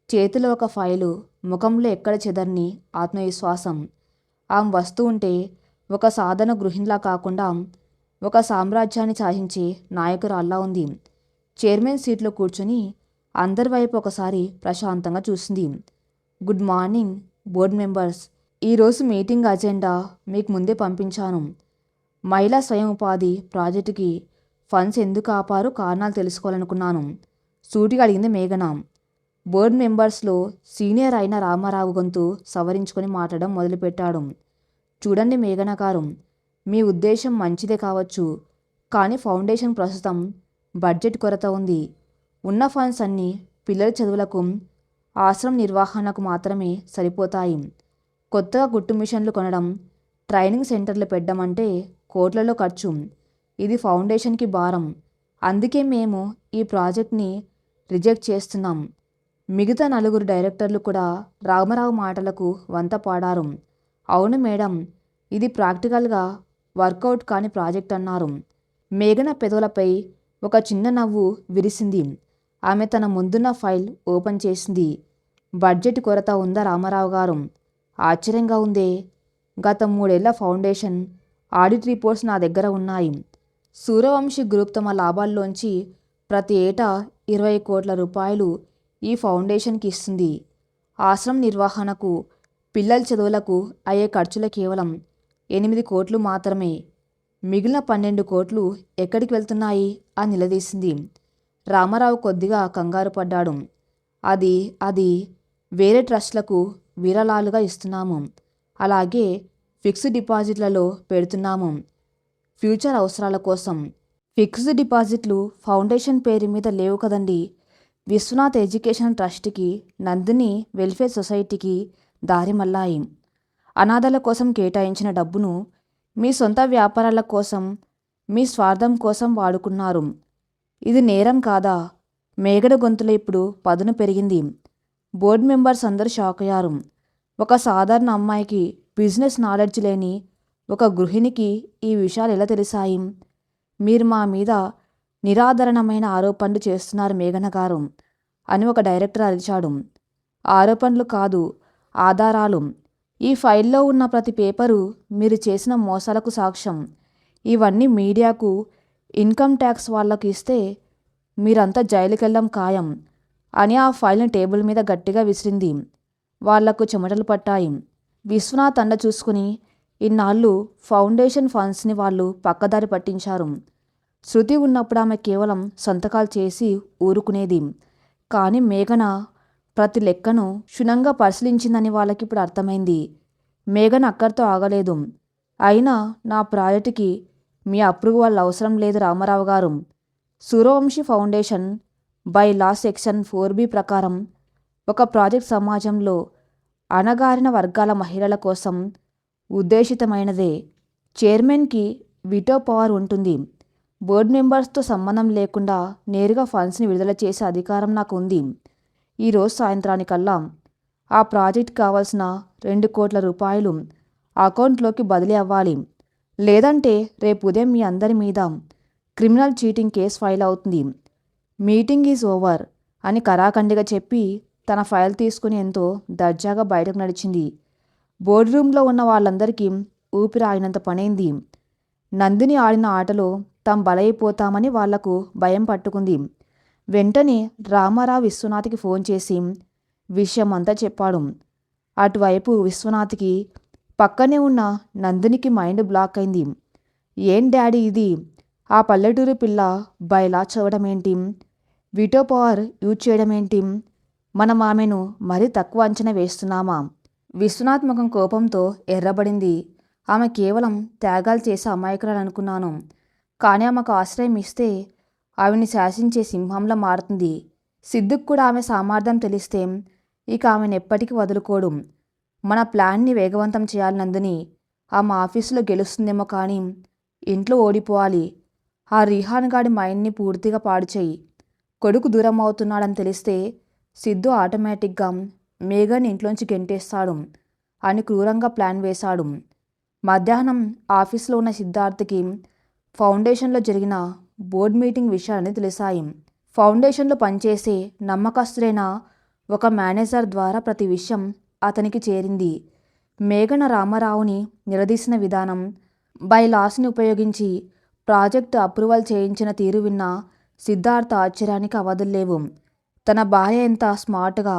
చేతిలో ఒక ఫైలు, ముఖంలో ఎక్కడ చెదరని ఆత్మవిశ్వాసం. ఆమె వస్తూ ఉంటే ఒక సాధారణ గృహిణిలా కాకుండా ఒక సామ్రాజ్యాన్ని శాసించే నాయకురాల్లా ఉంది. చైర్మన్ సీట్లో కూర్చొని అందరి వైపు ఒకసారి ప్రశాంతంగా చూసింది. Good morning board members. ఈరోజు మీటింగ్ అజెండా మీకు ముందే పంపించాను. మహిళా స్వయం ఉపాధి ప్రాజెక్టుకి ఫండ్స్ ఎందుకు ఆపారో కారణాలు తెలుసుకోవాలనుకున్నాను. సూటిగా అడిగింది మేఘన. బోర్డు మెంబర్స్లో సీనియర్ అయిన రామారావు గొంతు సవరించుకొని మాట్లాడడం మొదలుపెట్టాడు. చూడండి మేఘన గారు, మీ ఉద్దేశం మంచిదే కావచ్చు, కానీ ఫౌండేషన్ ప్రస్తుతం బడ్జెట్ కొరత ఉంది. ఉన్న ఫండ్స్ అన్నీ పిల్లల చదువులకు, ఆశ్రమం నిర్వహణకు మాత్రమే సరిపోతాయి. కొత్తగా కుట్టు మిషన్లు కొనడం, ట్రైనింగ్ సెంటర్లు పెట్టడం అంటే కోట్లలో ఖర్చు. ఇది ఫౌండేషన్కి భారం. అందుకే మేము ఈ ప్రాజెక్ట్ని రిజెక్ట్ చేస్తున్నాం. మిగతా 4 డైరెక్టర్లు కూడా రామారావు మాటలకు వంత పాడారు. అవును మేడం, ఇది ప్రాక్టికల్గా వర్కౌట్ కాని ప్రాజెక్ట్ అన్నారు. మేఘన పెదవులపై ఒక చిన్న నవ్వు విరిసింది. ఆమె తన ముందున్న ఫైల్ ఓపెన్ చేసింది. బడ్జెట్ కొరత ఉందా రామారావు గారు? ఆశ్చర్యంగా ఉందే. గత 3 ఏళ్ల ఫౌండేషన్ ఆడిట్ రిపోర్ట్స్ నా దగ్గర ఉన్నాయి. సూర్యవంశీ గ్రూప్ తమ లాభాల్లోంచి ప్రతి ఏటా 20 కోట్ల రూపాయలు ఈ ఫౌండేషన్కి ఇస్తుంది. ఆశ్రమం నిర్వహణకు, పిల్లల చదువులకు అయ్యే ఖర్చులు కేవలం 8 కోట్లు మాత్రమే. మిగిలిన 12 కోట్లు ఎక్కడికి వెళ్తున్నాయి అని నిలదీసింది. రామారావు కొద్దిగా కంగారు పడ్డాడు. అది వేరే ట్రస్ట్లకు విరాళాలుగా ఇస్తున్నాము. అలాగే ఫిక్స్డ్ డిపాజిట్లలో పెడుతున్నాము, ఫ్యూచర్ అవసరాల కోసం. ఫిక్స్డ్ డిపాజిట్లు ఫౌండేషన్ పేరు మీద లేవు కదండి. విశ్వనాథ్ ఎడ్యుకేషన్ ట్రస్ట్కి, నందిని వెల్ఫేర్ సొసైటీకి దారి మళ్ళాయి. అనాథల కోసం కేటాయించిన డబ్బును మీ సొంత వ్యాపారాల కోసం, మీ స్వార్థం కోసం వాడుకున్నారు. ఇది నేరం కాదా? మేగడ గొంతులో ఇప్పుడు పదును పెరిగింది. బోర్డు మెంబర్స్ అందరూ షాక్ అయ్యారు. ఒక సాధారణ అమ్మాయికి, బిజినెస్ నాలెడ్జ్ లేని ఒక గృహిణికి ఈ విషయాలు ఎలా తెలిసాయి? మీరు మా మీద నిరాధారణమైన ఆరోపణలు చేస్తున్నారు మేఘన గారు అని ఒక డైరెక్టర్ అరిచాడు. ఆరోపణలు కాదు, ఆధారాలు. ఈ ఫైల్లో ఉన్న ప్రతి పేపరు మీరు చేసిన మోసాలకు సాక్ష్యం. ఇవన్నీ మీడియాకు, ఇన్కమ్ ట్యాక్స్ వాళ్ళకు ఇస్తే మీరంతా జైలుకెళ్ళడం ఖాయం అని ఆ ఫైల్ని టేబుల్ మీద గట్టిగా విసిరింది. వాళ్లకు చెమటలు పట్టాయి. విశ్వనాథ్ అండ చూసుకుని ఇన్నాళ్ళు ఫౌండేషన్ ఫండ్స్ని వాళ్ళు పక్కదారి పట్టించారు. శృతి ఉన్నప్పుడు ఆమె కేవలం సంతకాలు చేసి ఊరుకునేది. కానీ మేఘన ప్రతి లెక్కను క్షుణ్ణంగా పరిశీలించిందని వాళ్ళకి ఇప్పుడు అర్థమైంది. మేఘన అక్కడితో ఆగలేదు. అయినా నా ప్రాజెక్టుకి మీ అప్రూవల్ అవసరం లేదు రామారావు గారు. Suryavanshi foundation by law section 4B ప్రకారం ఒక ప్రాజెక్ట్ సమాజంలో అణగారిన వర్గాల మహిళల కోసం ఉద్దేశితమైనదే. చైర్మన్కి వీటో పవర్ ఉంటుంది. బోర్డు మెంబర్స్తో సంబంధం లేకుండా నేరుగా ఫండ్స్ని విడుదల చేసే అధికారం నాకు ఉంది. ఈరోజు సాయంత్రానికల్లా ఆ ప్రాజెక్ట్ కావాల్సిన 2 కోట్ల రూపాయలు అకౌంట్లోకి బదిలీ అవ్వాలి. లేదంటే రేపు ఉదయం మీ అందరి మీద క్రిమినల్ చీటింగ్ కేసు ఫైల్ అవుతుంది. మీటింగ్ ఈజ్ ఓవర్ అని కరాఖండిగా చెప్పి తన ఫైల్ తీసుకుని ఎంతో దర్జాగా బయటకు నడిచింది. బోర్డు రూమ్లో ఉన్న వాళ్ళందరికీ ఊపిరి ఆగినంత పనైంది. నందిని ఆడిన ఆటలో తాము బలైపోతామని వాళ్లకు భయం పట్టుకుంది. వెంటనే రామారావు విశ్వనాథ్కి ఫోన్ చేసి విషయం అంతా చెప్పాడు. అటువైపు విశ్వనాథ్కి పక్కనే ఉన్న నందినికి మైండ్ బ్లాక్ అయింది. ఏం డాడీ ఇది? ఆ పల్లెటూరు పిల్ల బైలా చదవడం ఏంటి? వీటో పవర్ యూజ్ చేయడం ఏంటి? మనం ఆమెను మరీ తక్కువ అంచనా వేస్తున్నామా? విశ్వనాథ్ ముఖం కోపంతో ఎర్రబడింది. ఆమె కేవలం త్యాగాలు చేసే అమాయకురాలు అనుకున్నాను. కానీ ఆమెకు ఆశ్రయం ఇస్తే ఆమెని శాసించే సింహంలా మారుతుంది. సిద్ధుకు కూడా ఆమె సామర్థ్యం తెలిస్తే ఇక ఆమెను ఎప్పటికీ వదులుకోడు. మన ప్లాన్ని వేగవంతం చేయాలి నందిని. ఆమె ఆఫీసులో గెలుస్తుందేమో కానీ ఇంట్లో ఓడిపోవాలి. ఆ రిహాన్ గాడి మైండ్ని పూర్తిగా పాడు చేయి. కొడుకు దూరం అవుతున్నాడని తెలిస్తే సిద్ధు ఆటోమేటిక్గా మేఘన్ ఇంట్లోంచి గెంటేస్తాడు అని క్రూరంగా ప్లాన్ వేశాడు. మధ్యాహ్నం ఆఫీసులో ఉన్న సిద్ధార్థకి ఫౌండేషన్లో జరిగిన బోర్డు మీటింగ్ విషయాలని తెలిసాయి. ఫౌండేషన్లో పనిచేసే నమ్మకస్తులైన ఒక మేనేజర్ ద్వారా ప్రతి విషయం అతనికి చేరింది. మేఘన రామారావుని నిలదీసిన విధానం, బై లాస్ని ఉపయోగించి ప్రాజెక్టు అప్రూవల్ చేయించిన తీరు విన్న సిద్ధార్థ ఆశ్చర్యానికి అవధుల్లేవు. తన భార్య ఎంత స్మార్ట్గా,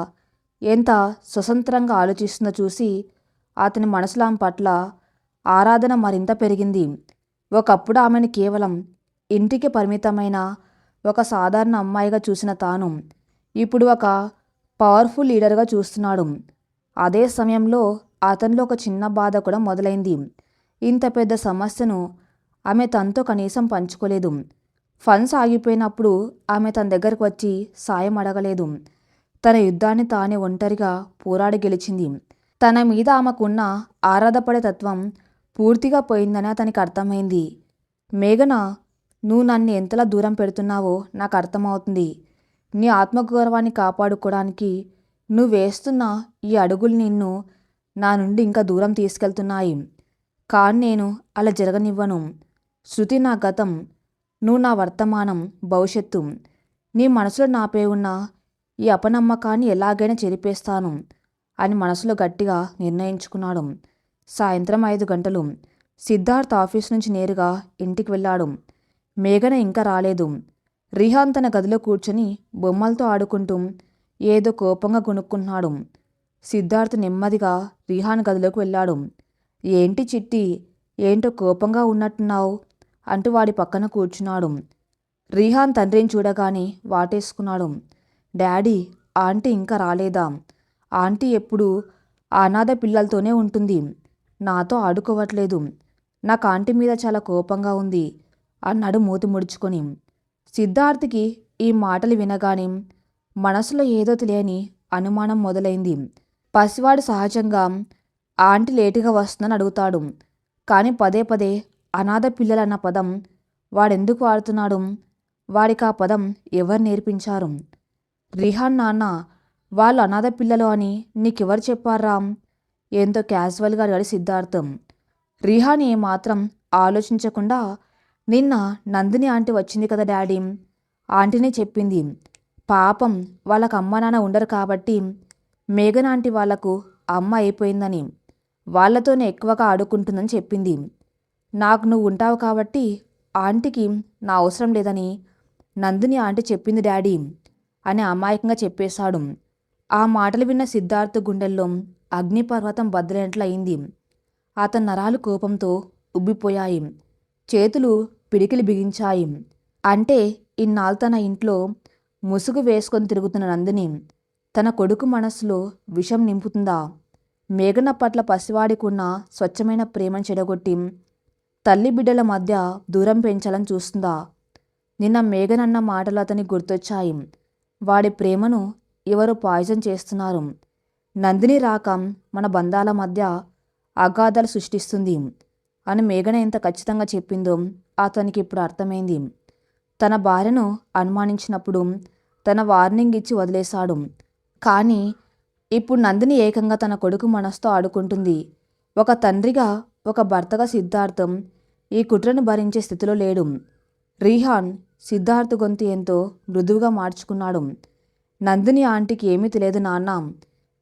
ఎంత స్వతంత్రంగా ఆలోచిస్తుందో చూసి అతని మనసులో ఆమె పట్ల ఆరాధన మరింత పెరిగింది. ఒకప్పుడు ఆమెను కేవలం ఇంటికి పరిమితమైన ఒక సాధారణ అమ్మాయిగా చూసిన తాను ఇప్పుడు ఒక పవర్ఫుల్ లీడర్గా చూస్తున్నాడు. అదే సమయంలో అతనిలో ఒక చిన్న బాధ కూడా మొదలైంది. ఇంత పెద్ద సమస్యను ఆమె తనతో కనీసం పంచుకోలేదు. ఫండ్స్ ఆగిపోయినప్పుడు ఆమె తన దగ్గరకు వచ్చి సాయం అడగలేదు. తన యుద్ధాన్ని తానే ఒంటరిగా పోరాడి గెలిచింది. తన మీద ఆమెకున్న ఆరాధపడే తత్వం పూర్తిగా పోయిందని అతనికి అర్థమైంది. మేఘన, నువ్వు నన్ను ఎంతలా దూరం పెడుతున్నావో నాకు అర్థమవుతుంది. నీ ఆత్మగౌరవాన్ని కాపాడుకోవడానికి నువ్వు వేస్తున్న ఈ అడుగులు నిన్ను నా నుండి ఇంకా దూరం తీసుకెళ్తున్నాయి. కానీ నేను అలా జరగనివ్వను. శృతి నా గతం, నువ్వు నా వర్తమానం, భవిష్యత్తు. నీ మనసులో నాపై ఉన్న ఈ అపనమ్మకాన్ని ఎలాగైనా చెరిపేస్తాను అని మనసులో గట్టిగా నిర్ణయించుకున్నాడు. సాయంత్రం 5 గంటలు. సిద్ధార్థ్ ఆఫీస్ నుంచి నేరుగా ఇంటికి వెళ్ళాడు. మేఘన ఇంకా రాలేదు. రిహాన్ తన గదిలో కూర్చొని బొమ్మలతో ఆడుకుంటూ ఏదో కోపంగా కొనుక్కుంటున్నాడు. సిద్ధార్థ్ నెమ్మదిగా రిహాన్ గదిలోకి వెళ్ళాడు. ఏంటి చిట్టి, ఏంటో కోపంగా ఉన్నట్టున్నావు అంటూ వాడి పక్కన కూర్చున్నాడు. రిహాన్ తండ్రిని చూడగానే వాటేసుకున్నాడు. డాడీ, ఆంటీ ఇంకా రాలేదా? ఆంటీ ఎప్పుడు అనాథ పిల్లలతోనే ఉంటుంది, నాతో ఆడుకోవట్లేదు. నాకు ఆంటీ మీద చాలా కోపంగా ఉంది అన్నాడు మూతి ముడుచుకొని. సిద్ధార్థ్కి ఈ మాటలు వినగానే మనసులో ఏదో తెలియని అనుమానం మొదలైంది. పసివాడు సహజంగా ఆంటీ లేటుగా వస్తుందని అడుగుతాడు. కానీ పదే పదే అనాథ పిల్లలన్న పదం వాడెందుకు వాడుతున్నాడు? వాడికి ఆ పదం ఎవరు నేర్పించారు? రిహాన్ నాన్న, వాళ్ళు అనాథ పిల్లలు అని నీకెవరు చెప్పారా? ఎంతో క్యాజువల్గా అడిగాడు సిద్ధార్థం. రిహాన్ ఏమాత్రం ఆలోచించకుండా, నిన్న నందిని ఆంటీ వచ్చింది కదా డాడీ, ఆంటీనే చెప్పింది. పాపం వాళ్ళకు అమ్మ నాన్న ఉండరు కాబట్టి మేఘన ఆంటీ వాళ్లకు అమ్మ అయిపోయిందని, వాళ్లతోనే ఎక్కువగా ఆడుకుంటుందని చెప్పింది. నాకు నువ్వు ఉంటావు కాబట్టి ఆంటీకి నా అవసరం లేదని నందిని ఆంటీ చెప్పింది డాడీ అని అమాయకంగా చెప్పేశాడు. ఆ మాటలు విన్న సిద్ధార్థ్ గుండెల్లో అగ్నిపర్వతం బద్దలైనట్లయింది. అతని నరాలు కోపంతో ఉబ్బిపోయాయి. చేతులు పిడికిలి బిగించాయి. అంటే ఇన్నాళ్ళు తన ఇంట్లో ముసుగు వేసుకొని తిరుగుతున్న నందిని తన కొడుకు మనస్సులో విషం నింపుతుందా? మేఘన పట్ల పసివాడికున్న స్వచ్ఛమైన ప్రేమను చెడగొట్టి తల్లి బిడ్డల మధ్య దూరం పెంచాలని చూస్తుందా? నిన్న మేఘనన్న మాటలు అతనికి గుర్తొచ్చాయి. వాడి ప్రేమను ఎవరో పాయిజన్ చేస్తున్నారు. నందిని రాక మన బంధాల మధ్య అగాధాలు సృష్టిస్తుంది అని మేఘన ఎంత ఖచ్చితంగా చెప్పిందో అతనికి ఇప్పుడు అర్థమైంది. తన భార్యను అనుమానించినప్పుడు తన వార్నింగ్ ఇచ్చి వదిలేశాడు. కానీ ఇప్పుడు నందిని ఏకంగా తన కొడుకు మనసుతో ఆడుకుంటుంది. ఒక తండ్రిగా, ఒక భర్తగా సిద్ధార్థం ఈ కుట్రను భరించే స్థితిలో లేడు. రిహాన్ సిద్ధార్థ్ గొంతు ఎంతో మృదువుగా మార్చుకున్నాడు. నందిని ఆంటీకి ఏమీ తెలియదు నాన్న.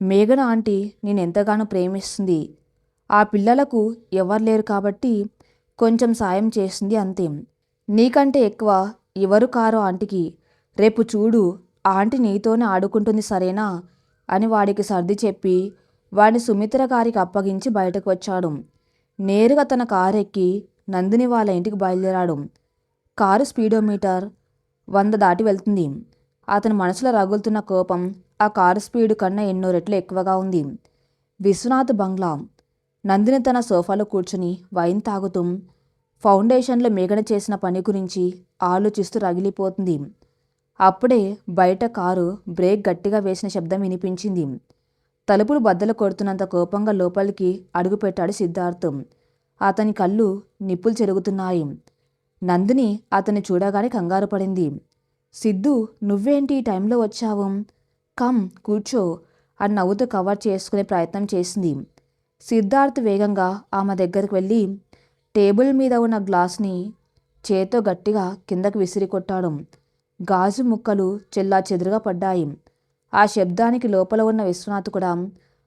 మేఘన ఆంటీ నేనెంతగానో ప్రేమిస్తుంది. ఆ పిల్లలకు ఎవరు లేరు కాబట్టి కొంచెం సాయం చేస్తుంది అంతే. నీకంటే ఎక్కువ ఎవరు కారో ఆంటీకి. రేపు చూడు, ఆంటీ నీతోనే ఆడుకుంటుంది సరేనా అని వాడికి సర్ది చెప్పి వాడిని సుమిత్ర గారికి అప్పగించి బయటకు వచ్చాడు. నేరుగా తన కారు ఎక్కి నందిని వాళ్ళ ఇంటికి బయలుదేరాడు. కారు స్పీడోమీటర్ 100 దాటి వెళ్తుంది. అతని మనసులో రగులుతున్న కోపం ఆ కారు స్పీడు కన్నా ఎన్నో రెట్లు ఎక్కువగా ఉంది. విశ్వనాథ్ బంగ్లా. నందిని తన సోఫాలో కూర్చుని వైన్ తాగుతూ ఫౌండేషన్లో మేఘన చేసిన పని గురించి ఆలోచిస్తూ రగిలిపోతుంది. అప్పుడే బయట కారు బ్రేక్ గట్టిగా వేసిన శబ్దం వినిపించింది. తలుపులు బద్దలు కొడుతున్నంత కోపంగా లోపలికి అడుగుపెట్టాడు సిద్ధార్థ్. అతని కళ్ళు నిప్పులు చెరుగుతున్నాయి. నందిని అతన్ని చూడగానే కంగారు పడింది. సిద్ధు, నువ్వేంటి ఈ టైంలో వచ్చావు? కమ్ కూర్చో అని నవ్వుతూ కవర్ చేసుకునే ప్రయత్నం చేసింది. సిద్ధార్థ్ వేగంగా ఆమె దగ్గరికి వెళ్ళి టేబుల్ మీద ఉన్న గ్లాస్ని చేత్తో గట్టిగా కిందకు విసిరి కొట్టాడు. గాజు ముక్కలు చెల్లా చెదురుగా పడ్డాయి. ఆ శబ్దానికి లోపల ఉన్న విశ్వనాథ్ కూడా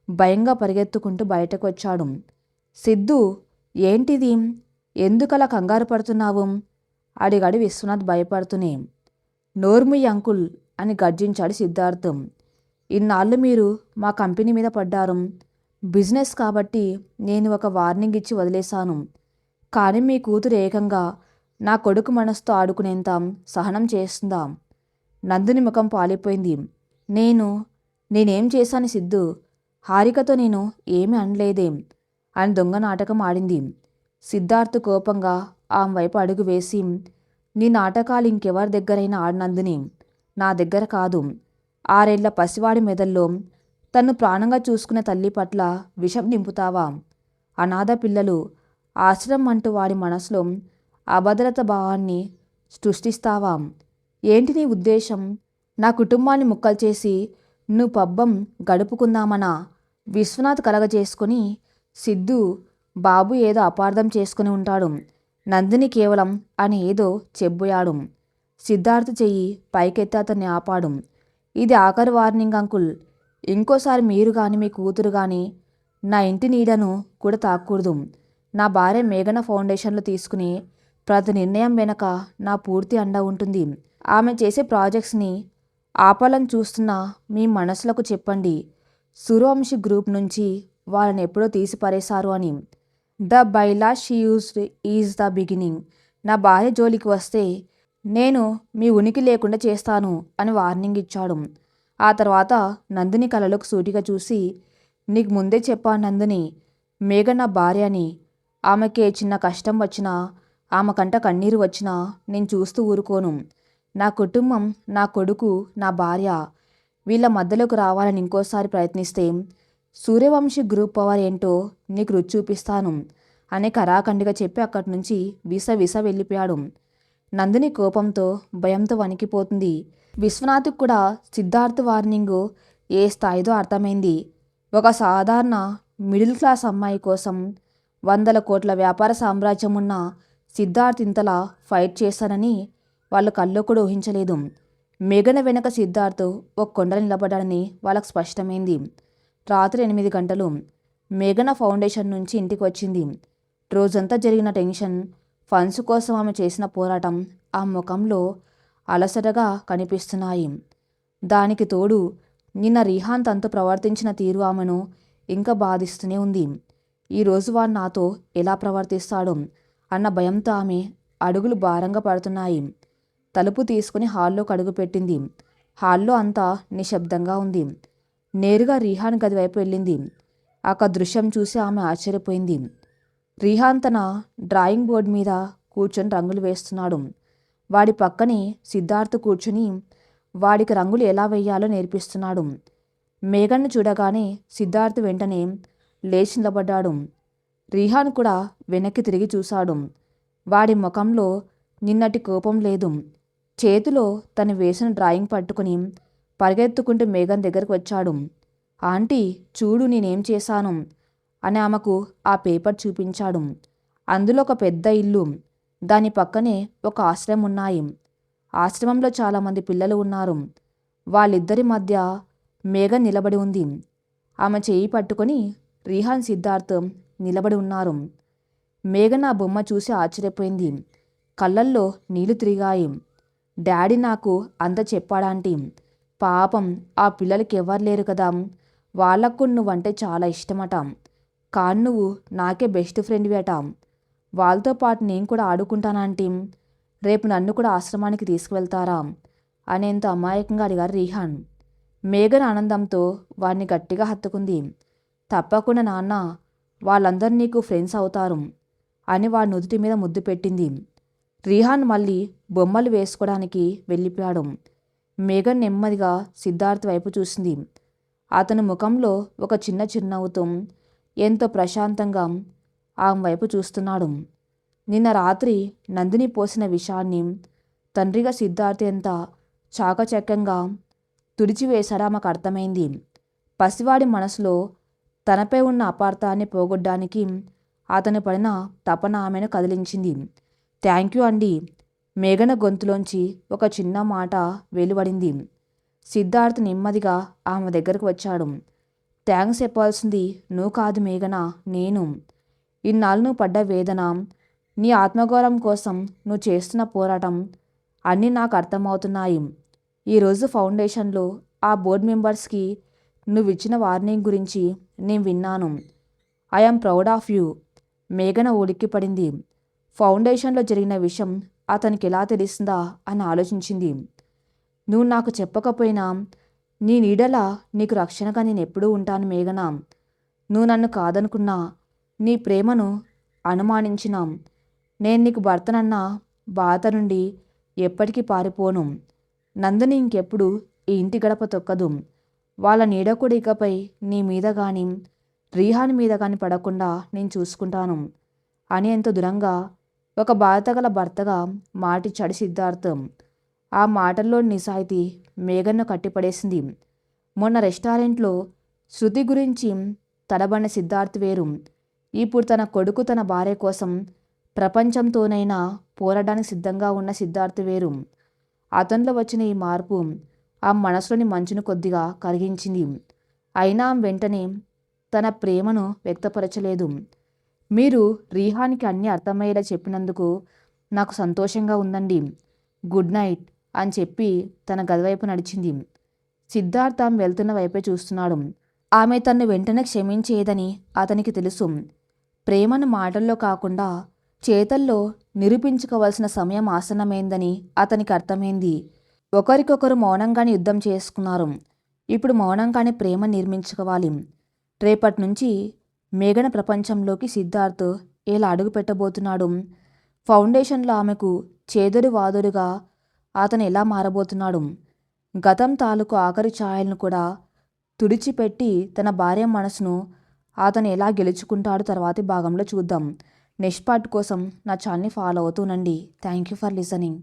భయంగా పరిగెత్తుకుంటూ బయటకు వచ్చాడు. సిద్ధు, ఏంటిది? ఎందుకలా కంగారు పడుతున్నావు అడిగాడు విశ్వనాథ్ భయపడుతూనే. నోర్ముయ్ అంకుల్ అని గర్జించాడు సిద్ధార్థం. ఇన్నాళ్ళు మీరు మా కంపెనీ మీద పడ్డారు. బిజినెస్ కాబట్టి నేను ఒక వార్నింగ్ ఇచ్చి వదిలేశాను. కానీ మీ కూతురు ఏకంగా నా కొడుకు మనసుతో ఆడుకునేంత సహనం చేస్తుందా? నందిని ముఖం పాలిపోయింది. నేనేం చేశాను సిద్ధు? హారికతో నేను ఏమీ అనలేదేం అని దొంగ నాటకం ఆడింది. సిద్ధార్థ్ కోపంగా ఆమె వైపు అడుగు వేసి, నీ నాటకాలు ఇంకెవరి దగ్గరైనా ఆడినందుని, నా దగ్గర కాదు. 6 ఏళ్ల పసివాడి మెదల్లో తను ప్రాణంగా చూసుకునే తల్లి పట్ల విషం నింపుతావా? అనాథ పిల్లలు, ఆశ్రమం అంటూ వాడి మనసులో అభద్రత భావాన్ని సృష్టిస్తావా? ఏంటి నీ ఉద్దేశం? నా కుటుంబాన్ని ముక్కలు చేసి నువ్వు పబ్బం గడుపుకుందామనా విశ్వనాథ్ కలగజేసుకొని సిద్ధు బాబు ఏదో అపార్థం చేసుకుని ఉంటాడు, నందిని కేవలం అని ఏదో చెప్పబోయాడు. సిద్ధార్థ్ చెయ్యి పైకెత్తి అతన్ని ఆపాడు. ఇది ఆఖరి వార్నింగ్ అంకుల్. ఇంకోసారి మీరు కానీ మీ కూతురు కానీ నా ఇంటి నీడను కూడా తాకూడదు. నా భార్య మేఘన ఫౌండేషన్లో తీసుకుని ప్రతి నిర్ణయం వెనక నా పూర్తి అండ ఉంటుంది. ఆమె చేసే ప్రాజెక్ట్స్ని ఆపాలని చూస్తున్న మీ మనసులకు చెప్పండి, సూర్యవంశీ గ్రూప్ నుంచి వాళ్ళని ఎప్పుడో తీసి పారేశారు అని. The bylaw she used is the beginning. నా భార్య జోలికి వస్తే నేను మీ ఉనికి లేకుండా చేస్తాను అని వార్నింగ్ ఇచ్చాడు. ఆ తర్వాత నందిని కళ్ళలోకి సూటిగా చూసి, నీకు ముందే చెప్పాను నందిని, మేఘ నా భార్య అని. ఆమెకే చిన్న కష్టం వచ్చినా, ఆమె కంట కన్నీరు వచ్చినా నేను చూస్తూ ఊరుకోను. నా కుటుంబం, నా కొడుకు, నా భార్య వీళ్ళ మధ్యలోకి రావాలని ఇంకోసారి ప్రయత్నిస్తే సూర్యవంశీ గ్రూప్ పవర్ ఏంటో నీకు రుచి చూపిస్తాను అని కరాఖండిగా చెప్పి అక్కడి నుంచి విస వెళ్ళిపోయాడు. నందిని కోపంతో భయంతో వణికిపోతుంది. విశ్వనాథ్కి కూడా సిద్ధార్థ్ వార్నింగ్ ఏ స్థాయిదో అర్థమైంది. ఒక సాధారణ మిడిల్ క్లాస్ అమ్మాయి కోసం 100 కోట్ల వ్యాపార సామ్రాజ్యం ఉన్న సిద్ధార్థ్ ఇంతలా ఫైట్ చేశానని వాళ్ళు కల్లో కూడా ఊహించలేదు. మేఘన వెనక సిద్ధార్థ్ ఒక కొండల నిలబడ్డాడని వాళ్ళకు స్పష్టమైంది. రాత్రి 8 గంటలు మేఘన ఫౌండేషన్ నుంచి ఇంటికి వచ్చింది. రోజంతా జరిగిన టెన్షన్, ఫండ్స్ కోసం ఆమె చేసిన పోరాటం ఆ ముఖంలో అలసటగా కనిపిస్తున్నాయి. దానికి తోడు నిన్న రిహాన్ తనతో ప్రవర్తించిన తీరు ఆమెను ఇంకా బాధిస్తూనే ఉంది. ఈరోజు వాడు నాతో ఎలా ప్రవర్తిస్తాడో అన్న భయంతో ఆమె అడుగులు భారంగా పడుతున్నాయి. తలుపు తీసుకుని హాల్లోకి అడుగుపెట్టింది. హాల్లో అంతా నిశ్శబ్దంగా ఉంది. నేరుగా రిహాన్ గది వైపు వెళ్ళింది. ఆ దృశ్యం చూసి ఆమె ఆశ్చర్యపోయింది. రిహాన్ తన డ్రాయింగ్ బోర్డు మీద కూర్చొని రంగులు వేస్తున్నాడు. వాడి పక్కనే సిద్ధార్థ్ కూర్చుని వాడికి రంగులు ఎలా వేయాలో నేర్పిస్తున్నాడు. మేఘన్ను చూడగానే సిద్ధార్థ్ వెంటనే లేచి నిలబడ్డాడు. రిహాన్ కూడా వెనక్కి తిరిగి చూశాడు. వాడి ముఖంలో నిన్నటి కోపం లేదు. చేతిలో తను వేసిన డ్రాయింగ్ పట్టుకుని పరిగెత్తుకుంటూ మేఘన్ దగ్గరకు వచ్చాడు. ఆంటీ చూడు నేనేం చేశాను అని ఆమెకు ఆ పేపర్ చూపించాడు. అందులో ఒక పెద్ద ఇల్లు, దాని పక్కనే ఒక ఆశ్రమం ఉన్నాయి. ఆశ్రమంలో చాలామంది పిల్లలు ఉన్నారు. వాళ్ళిద్దరి మధ్య మేఘన్ నిలబడి ఉంది. ఆమె చేయి పట్టుకొని రిహాన్, సిద్ధార్థ్ నిలబడి ఉన్నారు. మేఘన్ ఆ బొమ్మ చూసి ఆశ్చర్యపోయింది. కళ్ళల్లో నీళ్లు తిరిగాయి. డాడీ నాకు అంత చెప్పాడాంటీ. పాపం ఆ పిల్లలకి ఎవరు లేరు కదా, వాళ్ళకు నువ్వంటే చాలా ఇష్టమట. కానీ నువ్వు నాకే బెస్ట్ ఫ్రెండ్వి అట. వాళ్ళతో పాటు నేను కూడా ఆడుకుంటానంటీ. రేపు నన్ను కూడా ఆశ్రమానికి తీసుకువెళ్తారా అనేంత అమాయకంగా అడిగారు రిహాన్. మేఘన్ ఆనందంతో వాడిని గట్టిగా హత్తుకుంది. తప్పకుండా నాన్న, వాళ్ళందరూ నీకు ఫ్రెండ్స్ అవుతారు అని వాడి నుదుటి మీద ముద్దు పెట్టింది. రిహాన్ మళ్ళీ బొమ్మలు వేసుకోవడానికి వెళ్ళిపోయాడు. మేఘన్ నెమ్మదిగా సిద్ధార్థ్ వైపు చూసింది. అతని ముఖంలో ఒక చిన్న చిరునవ్వుతో ఎంతో ప్రశాంతంగా ఆమె వైపు చూస్తున్నాడు. నిన్న రాత్రి నందిని పోసిన విషాన్ని తండ్రిగా సిద్ధార్థ్ ఎంత చాకచక్యంగా తుడిచివేశాడో ఆమెకు అర్థమైంది. పసివాడి మనసులో తనపై ఉన్న అపార్థాన్ని పోగొట్టడానికి అతను పడిన తపన ఆమెను కదిలించింది. థ్యాంక్ యూ అండి. మేఘన గొంతులోంచి ఒక చిన్న మాట వెలువడింది. సిద్ధార్థ్ నెమ్మదిగా ఆమె దగ్గరకు వచ్చాడు. థ్యాంక్స్ చెప్పాల్సింది నువ్వు కాదు మేఘన, నేను. ఇన్నాళ్ళు నువ్వు పడ్డ వేదన, నీ ఆత్మగౌరవం కోసం నువ్వు చేస్తున్న పోరాటం అన్నీ నాకు అర్థమవుతున్నాయి. ఈరోజు ఫౌండేషన్లో ఆ బోర్డు మెంబర్స్కి నువ్వు ఇచ్చిన వార్నింగ్ గురించి నేను విన్నాను. I'm proud of you. మేఘన ఉలిక్కిపడింది. ఫౌండేషన్లో జరిగిన విషయం అతనికి ఎలా తెలిసిందా అని ఆలోచించింది. నువ్వు నాకు చెప్పకపోయినా నీ నీడలా నీకు రక్షణగా నేను ఎప్పుడూ ఉంటాను మేఘన. నువ్వు నన్ను కాదనుకున్నా, నీ ప్రేమను అనుమానించినా, నేను నీకు భర్తనన్న బాధ నుండి ఎప్పటికీ పారిపోను. నందిని ఇంకెప్పుడు ఈ ఇంటి గడప తొక్కదు. వాళ్ళ నీడ కూడా ఇకపై నీ మీద కానీ రిహాన్ మీద కానీ పడకుండా నేను చూసుకుంటాను అని ఎంతో దృఢంగా, ఒక బాధగల భర్తగా మాటిచ్చాడు సిద్ధార్థ్. ఆ మాటల్లో నిజాయితీ మేఘన్ను కట్టిపడేసింది. మొన్న రెస్టారెంట్లో శృతి గురించి తడబడిన సిద్ధార్థ్ వేరు. ఇప్పుడు తన కొడుకు తన భార్య కోసం ప్రపంచంతోనైనా పోరాడడానికి సిద్ధంగా ఉన్న సిద్ధార్థ్ వేరు. అతనిలో వచ్చిన ఈ మార్పు ఆ మనసులోని మంచును కొద్దిగా కరిగించింది. అయినా వెంటనే తన ప్రేమను వ్యక్తపరచలేదు. మీరు రీహాన్కి అన్నీ అర్థమయ్యేలా చెప్పినందుకు నాకు సంతోషంగా ఉందండి. గుడ్ నైట్ అని చెప్పి తన గది వైపు నడిచింది. సిద్ధార్థ్ ఆమె వెళ్తున్న వైపే చూస్తున్నాడు. ఆమె తన్ను వెంటనే క్షమించేదని అతనికి తెలుసు. ప్రేమను మాటల్లో కాకుండా చేతల్లో నిరూపించుకోవాల్సిన సమయం ఆసన్నమైందని అతనికి అర్థమైంది. ఒకరికొకరు మౌనంగానే యుద్ధం చేసుకున్నారు. ఇప్పుడు మౌనంగానే ప్రేమ నిర్మించుకోవాలి. రేపటి నుంచి మేఘన ప్రపంచంలోకి సిద్ధార్థ్ ఎలా అడుగు పెట్టబోతున్నాడు? ఫౌండేషన్లో ఆమెకు చేదురు వాదురుగా అతను ఎలా మారబోతున్నాడు? గతం తాలూకు ఆఖరి ఛాయలను కూడా తుడిచిపెట్టి తన భార్య మనసును అతను ఎలా గెలుచుకుంటాడు తర్వాతి భాగంలో చూద్దాం. నెక్స్ట్ పార్ట్ కోసం నా ఛానల్ని ఫాలో అవుతూనండి. Thank you for listening.